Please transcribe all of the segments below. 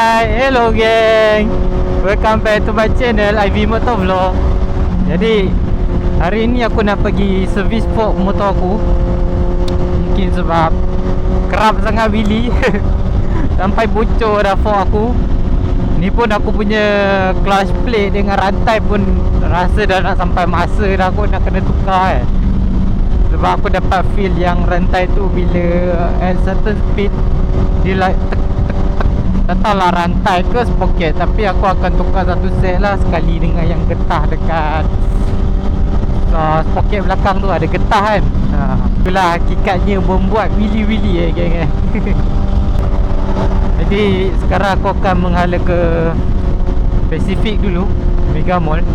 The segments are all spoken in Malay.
Hai, hello geng. Welcome back to my channel IV Motovlog. Jadi hari ni aku nak pergi servis fork motor aku. Mungkin sebab kerap sangat wheelie sampai bocor dah fork aku. Ni pun aku punya clutch plate dengan rantai pun rasa dah nak sampai masa dah aku nak kena tukar Sebab aku dapat feel yang rantai tu bila at certain speed dia like tak tahulah rantai ke sprocket, tapi aku akan tukar satu set lah sekali dengan yang getah dekat sprocket belakang tu ada getah kan. Itulah hakikatnya membuat wheelie-wheelie geng. Jadi sekarang aku akan menghala ke Pacific dulu, Mega Mall.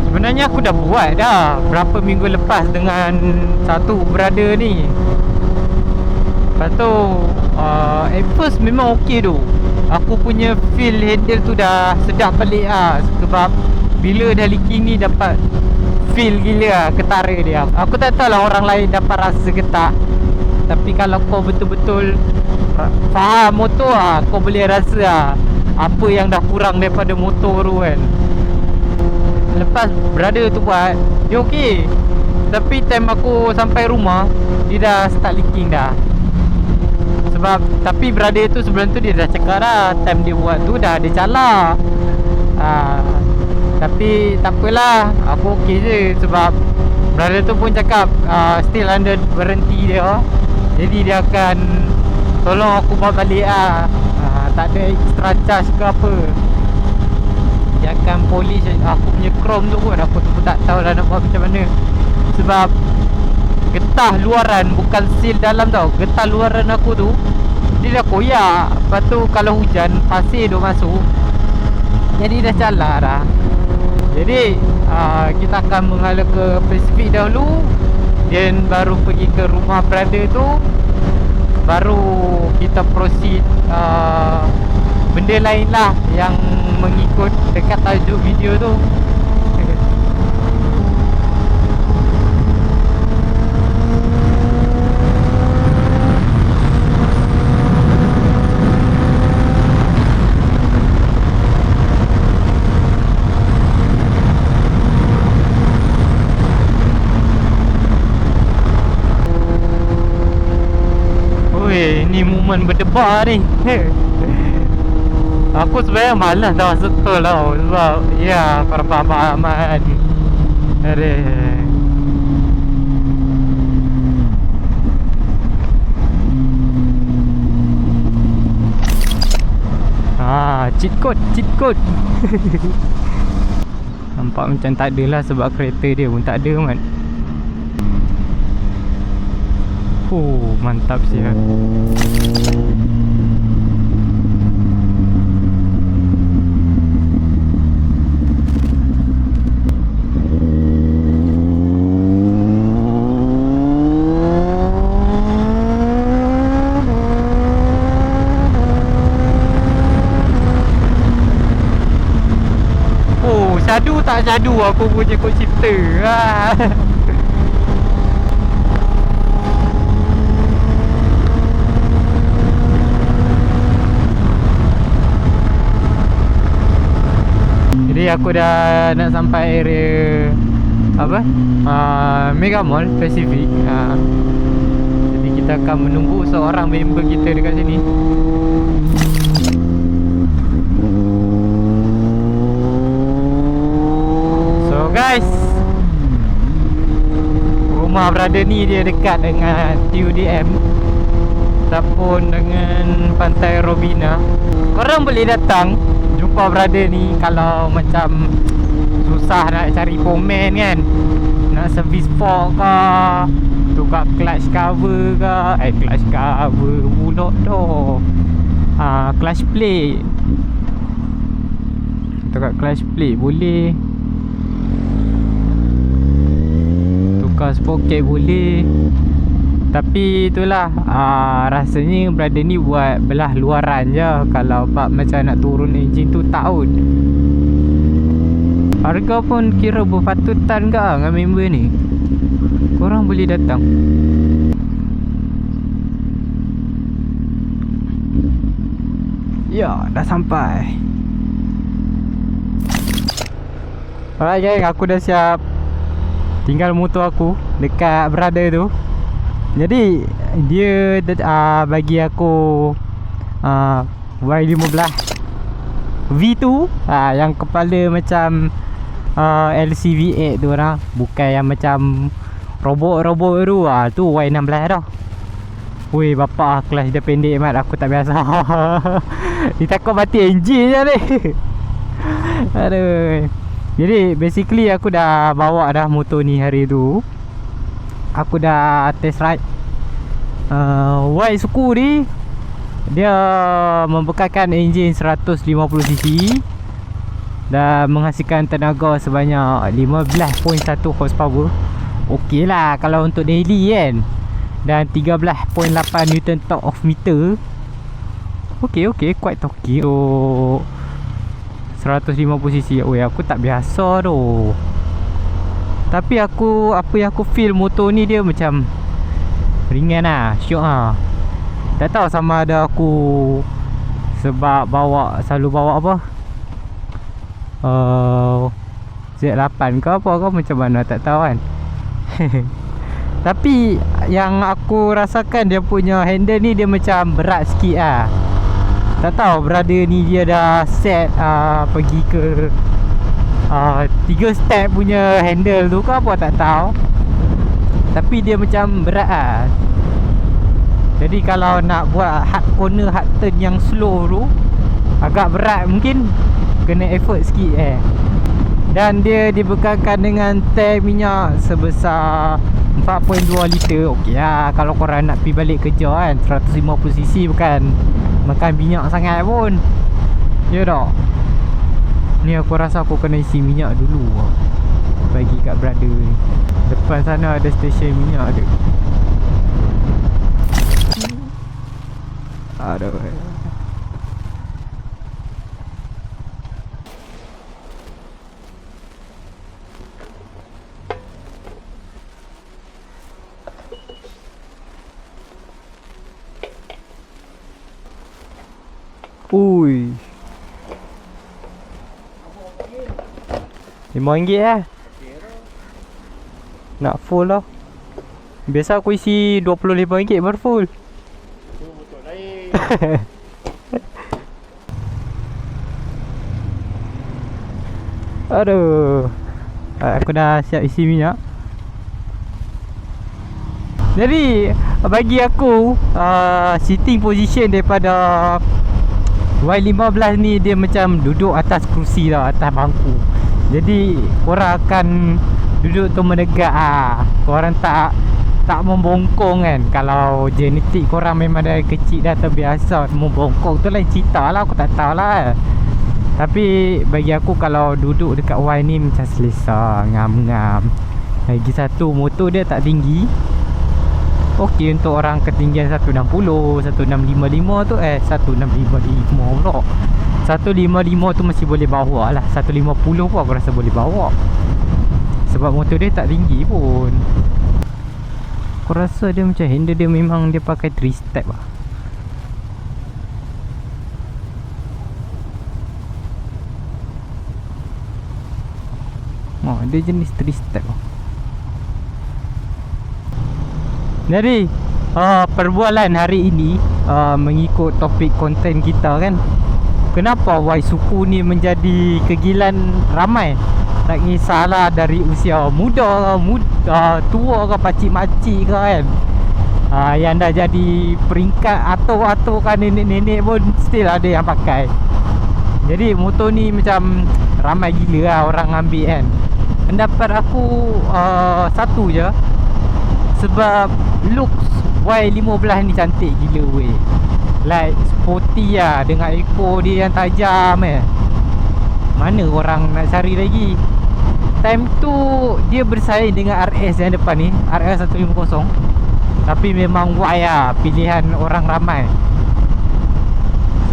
Sebenarnya aku dah buat dah berapa minggu lepas dengan satu brother ni. Lepas tu at first memang okey tu. Aku punya feel handle tu dah sedap balik lah. Sebab bila dah leaking ni dapat feel gila lah ketara dia. Aku tak tahu lah orang lain dapat rasa ke tak, tapi kalau kau betul-betul faham motor lah, kau boleh rasa lah apa yang dah kurang daripada motor tu kan. Lepas brother tu buat, dia okey. Tapi time aku sampai rumah, dia dah start leaking dah. Sebab, tapi brother tu sebelum tu dia dah cakap dah, time dia buat tu dah ada calar. Tapi tak apalah, aku okey je. Sebab brother tu pun cakap still under warranty dia. Jadi dia akan tolong aku bawa balik lah. Tak ada extra charge ke apa. Dia akan polish aku punya chrome tu pun. Aku tu pun tak tahu lah nak buat macam mana. Sebab getah luaran, bukan seal dalam tau. Getah luaran aku tu dia dah koyak. Lepas tu kalau hujan, pasir tu masuk, jadi dah calar dah. Jadi kita akan menghala ke Pacific dahulu, dan baru pergi ke rumah brother tu. Baru kita proceed benda lain lah yang mengikut dekat tajuk video tu. Ni momen berdebar ni. Aku sebenarnya malas dah settle tau. Sebab ya faham amat. Cheat code. Nampak macam tak ada lah, sebab kereta dia pun tak ada kan. Mantap siap. Syadu tak syadu aku punya kod shifter. Jadi aku dah nak sampai area apa? Mega Mall Pacific. Jadi kita akan menunggu seorang member kita dekat sini. So guys, rumah brother ni dia dekat dengan TUDM ataupun dengan Pantai Robina. Korang boleh datang jumpa brother ni kalau macam susah nak cari foreman kan, nak servis fork ke, tukar clutch cover ke, clutch cover pula dah. Clutch plate, tukar clutch plate boleh, tukar sprocket boleh. Tapi itulah, rasanya brother ni buat belah luaran je. Kalau macam nak turun enjin tu tahun. Harga pun kira berpatutan ke dengan member ni. Korang boleh datang. Ya, dah sampai. Alright gang, aku dah siap. Tinggal motor aku dekat brother tu. Jadi dia bagi aku Y15 V2 yang kepala macam LCV8 tu lah. Bukan yang macam robot-robot tu. Tu Y16 dah. Weh bapak, kelas dia pendek mat. Aku tak biasa. Dia takut mati enjin je ni. Aduh. Jadi basically aku dah bawa dah motor ni hari tu. Aku dah test ride Y Suku ni. Dia membekalkan enjin 150cc dan menghasilkan tenaga sebanyak 15.1 horsepower. Okey lah kalau untuk daily kan. Dan 13.8 Newton torque of meter. Okey, quite okey. So 150cc. Oi, aku tak biasa tu. Tapi apa yang aku feel motor ni dia macam ringan lah, syok lah. Tak tahu sama ada aku sebab selalu bawa apa Z8 ke apa ke macam mana tak tahu kan. Tapi yang aku rasakan dia punya handle ni dia macam berat sikit lah. Tak tahu brother ni dia dah set pergi ke 3 step punya handle tu ke apa tak tahu. Tapi dia macam berat lah. Jadi kalau nak buat hard corner, hard turn yang slow tu agak berat, mungkin kena effort sikit Dan dia dibekalkan dengan tank minyak sebesar 4.2 liter. Okey lah kalau korang nak pergi balik kerja kan. 150cc bukan makan minyak sangat pun. Ya tak? Ni aku rasa aku kena isi minyak dulu bagi kat brother ni. Depan sana ada stesen minyak dia. Aduh. Ui. RM5 lah. Nak full lah. Biasa aku isi RM25 baru full. Betul lain. Aduh. Aku dah siap isi minyak. Jadi bagi aku sitting position daripada Y15 ni dia macam duduk atas kerusi tau, atas bangku. Jadi korang akan duduk tu menegak korang tak membongkong kan. Kalau genetik korang memang dari kecil dah terbiasa membongkong tu lain cerita lah, aku tak tahulah. Tapi bagi aku kalau duduk dekat Y ni macam selesa, ngam-ngam. Lagi satu motor dia tak tinggi. Okey untuk orang ketinggian 160, 1655 tu 1655 pula. 155 tu masih boleh bawa lah. 150 pun aku rasa boleh bawa. Sebab motor dia tak tinggi pun. Aku rasa dia macam handle dia memang dia pakai 3 step lah. Dia jenis 3 step lah. Jadi perbualan hari ini mengikut topik konten kita kan, kenapa Y Suku ni menjadi kegilaan ramai. Tak kisahlah dari usia muda tua ke pakcik-makcik ke kan, yang dah jadi peringkat atur kan, nenek-nenek pun still ada yang pakai. Jadi motor ni macam ramai gila lah orang ambil kan. Pendapat aku satu je, sebab looks Y15 ni cantik gila weh. Like sporty lah, dengan ekor dia yang tajam Mana orang nak cari lagi. Time tu dia bersaing dengan RS yang depan ni, RS 150. Tapi memang Y lah pilihan orang ramai.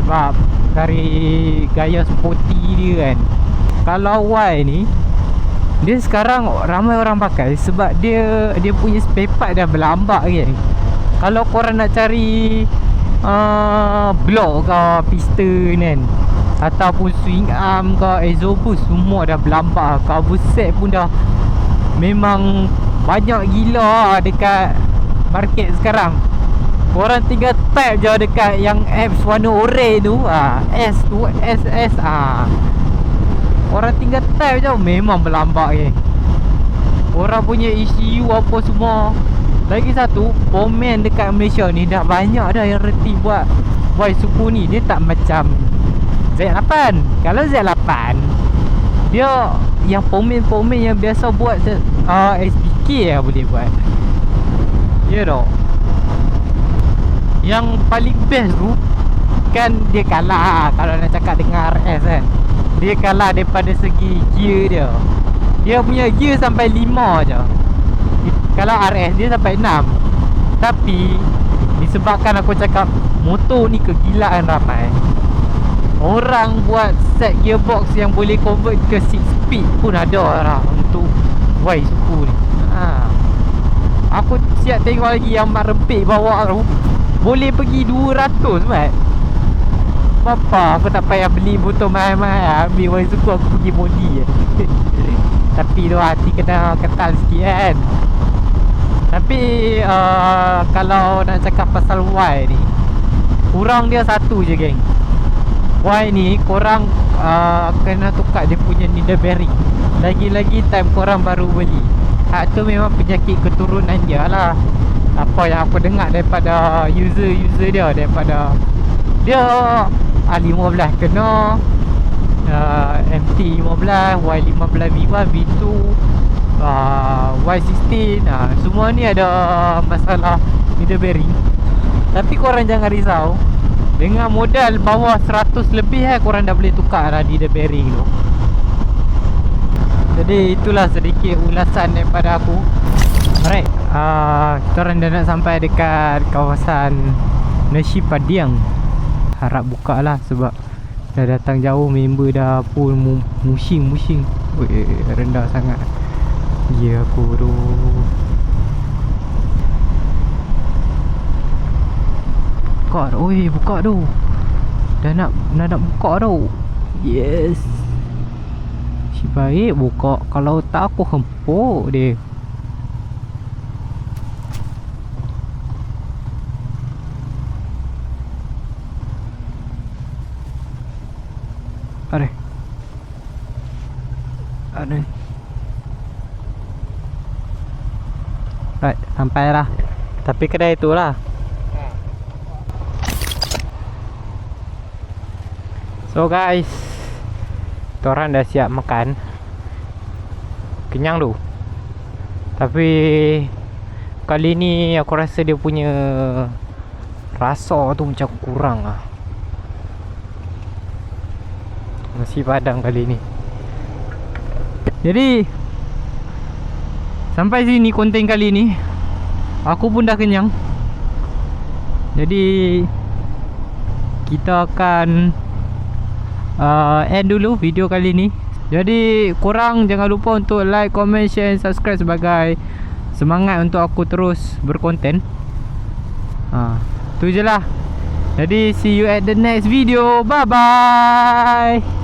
Sebab dari gaya sporty dia kan. Kalau Y ni dia sekarang ramai orang pakai sebab dia punya spare part dah berlambak kan. Kalau korang nak cari block ke piston kan, ataupun swing arm ke exhaust semua dah berlambak. Cover set pun dah memang banyak gila dekat market sekarang. Korang tinggal type je dekat yang apps warna orange tu, S tu SS, korang tinggal type je, memang berlambak je. Orang punya ECU apa semua. Lagi satu, komen dekat Malaysia ni dah banyak dah yang reti buat Y Super ni. Dia tak macam Z8. Kalau Z8, dia yang komen-komen yang biasa buat SBK lah boleh buat. Ya tak? Yang paling best tu kan dia kalah kalau nak cakap dengan RS kan. Dia kalah daripada segi gear dia. Dia punya gear sampai 5 je. Kalau RS dia sampai 6. Tapi disebabkan aku cakap motor ni kegilaan ramai, orang buat set gearbox yang boleh convert ke 6 speed pun ada lah untuk Y Super ni. Aku siap tengok lagi yang mak rempik bawa tu boleh pergi 200 mat. Apa aku tak payah beli motor mahal-mahal, ambil Y Super aku pergi modi je. Tapi tu hati kena ketal sikit kan. Tapi kalau nak cakap pasal Y ni, kurang dia satu je geng. Y ni korang kena tukar dia punya needle bearing. Lagi-lagi time korang baru beli. Hak tu memang penyakit keturunan dia lah. Apa yang aku dengar daripada user dia, daripada dia A15 kena, MT15, Y15 V1, V2, Y16, semua ni ada masalah needle bearing. Tapi korang jangan risau, dengan modal bawah 100 lebih korang dah boleh tukar lah needle bearing tu. Jadi itulah sedikit ulasan daripada aku. Alright, kita orang dah nak sampai dekat kawasan Nasi Padang. Harap buka lah sebab dah datang jauh, member dah pun musing. Rendah sangat. Ya aku tu. Buka tu, buka tu. Dah nak buka tu. Yes. Si baik buka, kalau tak aku hempuk dia. Ada. Right, sampai lah. Tapi kedai tu lah. So guys, korang dah siap makan. Kenyang tu. Tapi kali ni aku rasa dia punya rasa tu macam kurang lah. Nasi Padang kali ni. Jadi sampai sini konten kali ni. Aku pun dah kenyang. Jadi kita akan end dulu video kali ni. Jadi korang jangan lupa untuk like, comment, share and subscribe sebagai semangat untuk aku terus berkonten. Tu je lah. Jadi see you at the next video. Bye bye.